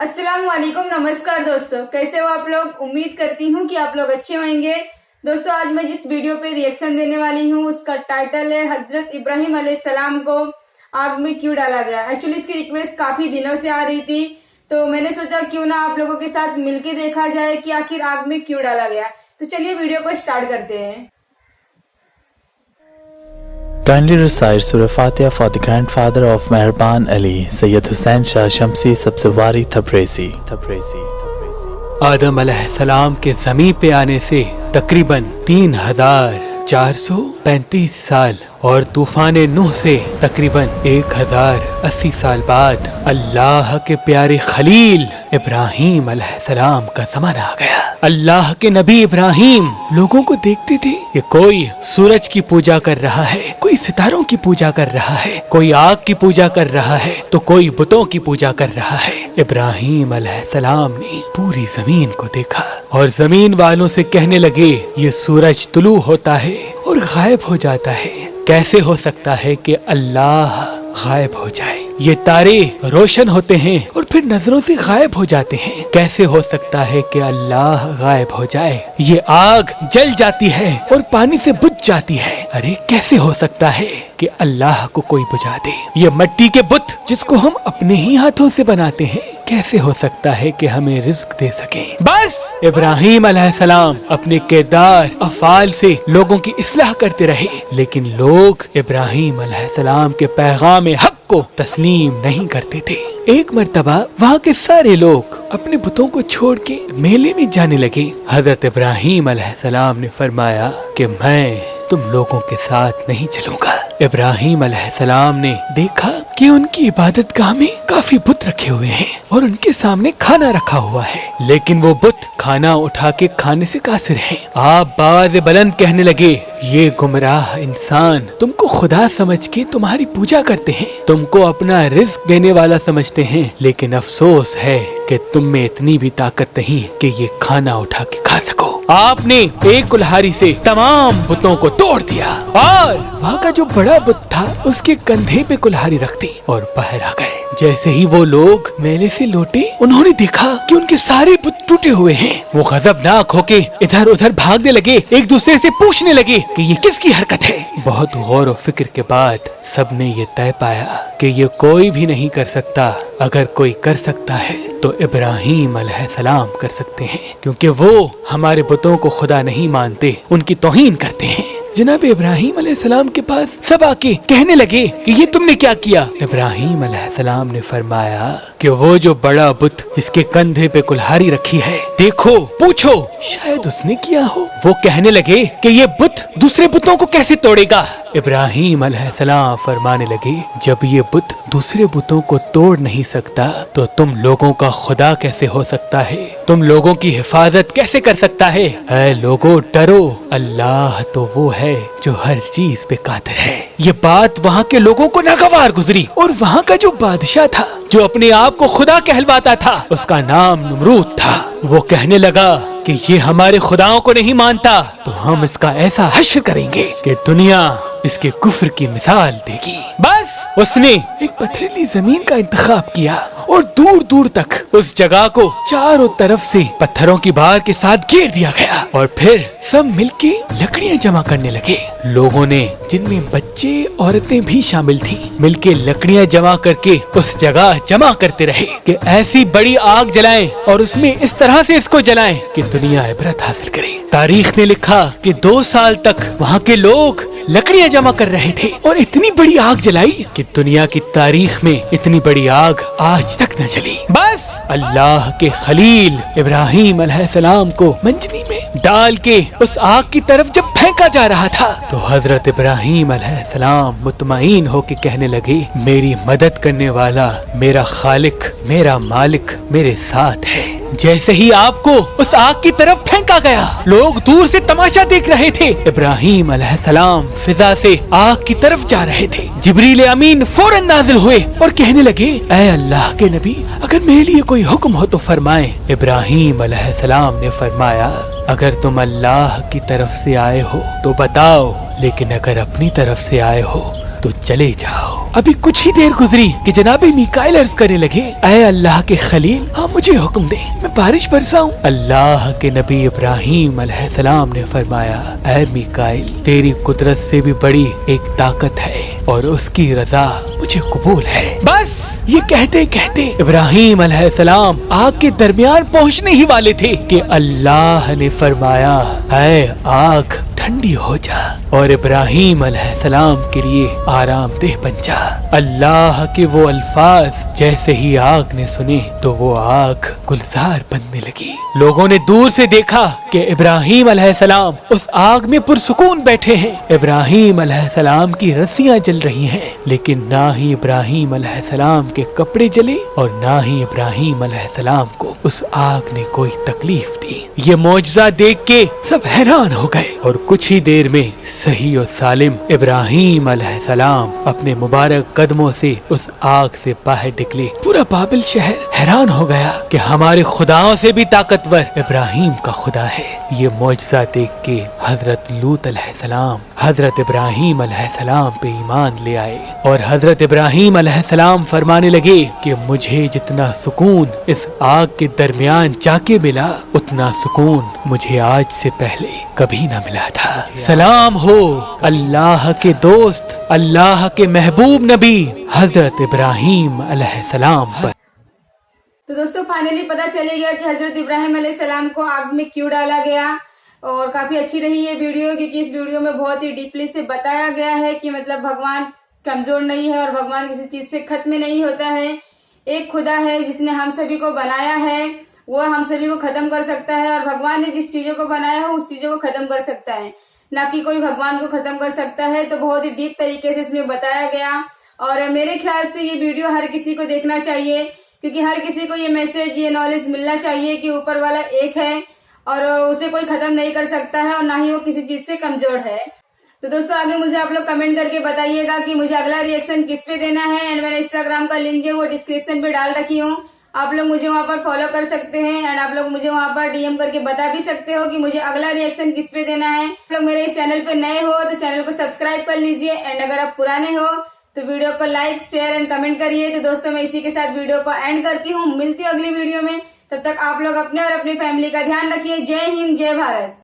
अस्सलाम वालेकुम, नमस्कार दोस्तों, कैसे हो आप लोग। उम्मीद करती हूँ कि आप लोग अच्छे होंगे। दोस्तों आज मैं जिस वीडियो पे रिएक्शन देने वाली हूँ उसका टाइटल है हजरत इब्राहिम अलैहिस्सलाम को आग में क्यों डाला गया। एक्चुअली इसकी रिक्वेस्ट काफी दिनों से आ रही थी, तो मैंने सोचा क्यों ना आप लोगों के साथ मिलके देखा जाए कि आखिर आग में क्यों डाला गया। तो चलिए वीडियो को स्टार्ट करते हैं। Kindly recite Surah Fatiha for the grandfather of Meherban Ali, Sayyid Hussain Shah Shamsi Sabzwari Tabrizi. आदम अलैहिस्सलाम के ज़मीन पे आने से तकरीबन 3435 साल और तूफान नूह से तकरीबन 1080 साल बाद अल्लाह के प्यारे खलील इब्राहिम अलैहिस्सलाम का ज़माना आ गया। अल्लाह के नबी इब्राहिम लोगों को देखते थे कि कोई सूरज की पूजा कर रहा है, कोई सितारों की पूजा कर रहा है, कोई आग की पूजा कर रहा है, तो कोई बुतों की पूजा कर रहा है। इब्राहिम अलैहिस्सलाम ने पूरी जमीन को देखा और जमीन वालों से कहने लगे ये सूरज तुलू होता है और गायब हो जाता है, कैसे हो सकता है कि अल्लाह गायब हो जाए। ये तारे रोशन होते हैं और फिर नजरों से गायब हो जाते हैं, कैसे हो सकता है कि अल्लाह गायब हो जाए। ये आग जल जाती है और पानी से बुझ जाती है, अरे कैसे हो सकता है कि अल्लाह को कोई बुझा दे। ये मिट्टी के बुत जिसको हम अपने ही हाथों से बनाते हैं, कैसे हो सकता है कि हमें रिज्क दे सके। बस इब्राहिम अलैहिस्सलाम अपने किरदार अफाल से लोगों की इस्लाह करते रहे, लेकिन लोग इब्राहिम अलैहिस्सलाम के पैगाम हक को तस्लीम नहीं करते थे। एक मर्तबा वहाँ के सारे लोग अपने बुतों को छोड़ के मेले में जाने लगे। हजरत इब्राहिम अलैहिस्सलाम ने फरमाया कि मैं तुम लोगों के साथ नहीं चलूंगा। इब्राहिम अलैहिस्सलाम ने देखा कि उनकी इबादतगाह में काफी बुत रखे हुए हैं और उनके सामने खाना रखा हुआ है, लेकिन वो बुत खाना उठा के खाने से कासिर हैं। आप बावाज़ बुलंद कहने लगे ये गुमराह इंसान तुमको खुदा समझ के तुम्हारी पूजा करते हैं, तुमको अपना रिज्क देने वाला समझते हैं, लेकिन अफसोस है कि तुम में इतनी भी ताकत नहीं कि ये खाना उठा के खा सको। आपने एक कुल्हाड़ी से तमाम बुतों को तोड़ दिया और वहाँ का जो बड़ा बुत था उसके कंधे पे कुल्हाड़ी रख दी और बाहर आ गए। जैसे ही वो लोग मेले से लौटे, उन्होंने देखा कि उनके सारे बुत टूटे हुए हैं। वो गजबनाक होके इधर उधर भागने लगे, एक दूसरे से पूछने लगे कि ये किसकी हरकत है। बहुत गौर और फिक्र के बाद सबने ये तय पाया कि ये कोई भी नहीं कर सकता, अगर कोई कर सकता है तो इब्राहिम अलैहिस्सलाम कर सकते हैं, क्योंकि वो हमारे बुतों को खुदा नहीं मानते, उनकी तौहीन करते हैं। जनाब इब्राहिम अलैहिस्सलाम के पास सब आके कहने लगे कि ये तुमने क्या किया। इब्राहिम अलैहिस्सलाम ने फरमाया कि वो जो बड़ा बुत जिसके कंधे पे कुल्हाड़ी रखी है, देखो पूछो शायद उसने किया हो। वो कहने लगे कि ये बुत दूसरे बुतों को कैसे तोड़ेगा। इब्राहिम अलैहिस्सलाम फरमाने लगे जब ये बुत दूसरे बुतों को तोड़ नहीं सकता तो तुम लोगों का खुदा कैसे हो सकता है, तुम लोगों की हिफाजत कैसे कर सकता है। ऐ लोगों डरो, अल्लाह तो वो है जो हर चीज पे कादिर है। ये बात वहाँ के लोगों को नागवार गुजरी और वहाँ का जो बादशाह था जो अपने आप को खुदा कहलवाता था, उसका नाम नमरूद था। वो कहने लगा कि ये हमारे खुदाओं को नहीं मानता तो हम इसका ऐसा हश्र करेंगे कि दुनिया इसके कुफ्र की मिसाल देगी। बस उसने एक पथरीली जमीन का इंतखाब किया और दूर दूर तक उस जगह को चारों तरफ से पत्थरों की बार के साथ घेर दिया गया और फिर सब मिलके लकड़ियां जमा करने लगे। लोगों ने, जिनमें बच्चे औरतें भी शामिल थी, मिलके लकड़ियां जमा करके उस जगह जमा करते रहे कि ऐसी बड़ी आग जलाएं और उसमें इस तरह से इसको जलाएं कि दुनिया इबरत हासिल करे। तारीख ने लिखा कि 2 साल तक वहाँ के लोग लकड़ियां जमा कर रहे थे और इतनी बड़ी आग जलाई कि दुनिया की तारीख में इतनी बड़ी आग आज तक न जली। बस अल्लाह के खलील इब्राहिम अलैहिस्सलाम को मंजनी में डाल के उस आग की तरफ जब फेंका जा रहा था तो हजरत इब्राहिम अलैहिस्सलाम मुतमईन होके कहने लगे मेरी मदद करने वाला मेरा खालिक, मेरा मालिक मेरे साथ है। जैसे ही आपको उस आग की तरफ फेंका गया, लोग दूर से तमाशा देख रहे थे। इब्राहिम अलैहिस्सलाम फिजा से आग की तरफ जा रहे थे। जिब्रील अमीन फौरन नाजिल हुए और कहने लगे ऐ अल्लाह के नबी, अगर मेरे लिए कोई हुक्म हो तो फरमाएं। इब्राहिम अलैहिस्सलाम ने फरमाया अगर तुम अल्लाह की तरफ से आए हो तो बताओ, लेकिन अगर अपनी तरफ से आए हो तो चले जाओ। अभी कुछ ही देर गुजरी कि जनाब मीकाइल अर्ज करने लगे, ऐ अल्लाह के खलील, हाँ मुझे हुक्म दे, मैं बारिश बरसाऊं। अल्लाह के नबी इब्राहिम अलैहिस्सलाम ने फरमाया, ऐ मीकाइल, तेरी कुदरत से भी बड़ी एक ताकत है और उसकी रजा मुझे कबूल है। बस ये कहते कहते इब्राहिम अलैहिस्सलाम आग के दरमियान पहुंचने ही वाले थे कि अल्लाह ने फरमाया, ऐ आग ठंडी हो जा, और इब्राहिम अलैहिस्सलाम के लिए आरामदेह बन जा। अल्लाह के वो अल्फाज जैसे ही आग ने सुने तो वो आग गुलजार बनने लगी। लोगों ने दूर से देखा कि इब्राहिम अलैहिस्सलाम उस आग में पुरसुकून बैठे हैं। इब्राहिम अलैहिस्सलाम की रस्सियां जल रही हैं, लेकिन ना ही इब्राहिम अलैहिस्सलाम के कपड़े जले और ना ही इब्राहिम अलैहिस्सलाम को उस आग ने कोई तकलीफ दी। ये मौजज़ा देख के सब हैरान हो गए और कुछ ही देर में सही और सालिम इब्राहिम अलैहिस्सलाम अपने मुबारक कदमों से उस आग से बाहर निकले। पूरा बाबिल शहर हैरान हो गया कि हमारे खुदाओं से भी ताकतवर इब्राहिम का खुदा है। ये मौजज़ा देख के हजरत लूत अलैहिस्सलाम हजरत इब्राहिम अलैहिस्सलाम पे ईमान ले आए और हजरत इब्राहिम अलैहिस्सलाम फरमाने लगे कि मुझे जितना सुकून इस आग के दरमियान जाके मिला, उतना सुकून मुझे आज से पहले कभी न मिला था। सलाम हो अल्लाह के दोस्त, अल्लाह के महबूब नबी हजरत इब्राहिम अलैहिस्सलाम पर। तो दोस्तों फाइनली पता चले गया कि हजरत इब्राहिम अलैहिस्सलाम को आग में क्यों डाला गया। और काफी अच्छी रही ये वीडियो, क्योंकि इस वीडियो में बहुत ही डीपली से बताया गया है कि मतलब भगवान कमजोर नहीं है और भगवान किसी चीज से खत्म नहीं होता है। एक खुदा है जिसने हम सभी को बनाया है, वो हम सभी को खत्म कर सकता है, और भगवान ने जिस चीजों को बनाया है उस चीजों को खत्म कर सकता है, ना कि कोई भगवान को खत्म कर सकता है। तो बहुत ही डीप तरीके से इसमें बताया गया और मेरे ख्याल से ये वीडियो हर किसी को देखना चाहिए, क्योंकि हर किसी को ये मैसेज, ये नॉलेज मिलना चाहिए कि ऊपर वाला एक है और उसे कोई खत्म नहीं कर सकता है और ना ही वो किसी चीज से कमजोर है। तो दोस्तों आगे मुझे आप लोग कमेंट करके बताइएगा कि मुझे अगला रिएक्शन किस पे देना है। एंड मैंने इंस्टाग्राम का लिंक जो वो डिस्क्रिप्शन पे डाल रखी हूँ, आप लोग मुझे वहां पर फॉलो कर सकते हैं एंड आप लोग मुझे वहां पर डीएम करके बता भी सकते हो कि मुझे अगला रिएक्शन किस पे देना है। आप लोग मेरे इस चैनल पे नए हो तो चैनल को सब्सक्राइब कर लीजिए एंड अगर आप पुराने हो तो वीडियो को लाइक, शेयर एंड कमेंट करिए। तो दोस्तों मैं इसी के साथ वीडियो को एंड करती हूँ, मिलती हूँ अगली वीडियो में। तब तक आप लोग अपने और अपनी फैमिली का ध्यान रखिए। जय हिंद, जय भारत।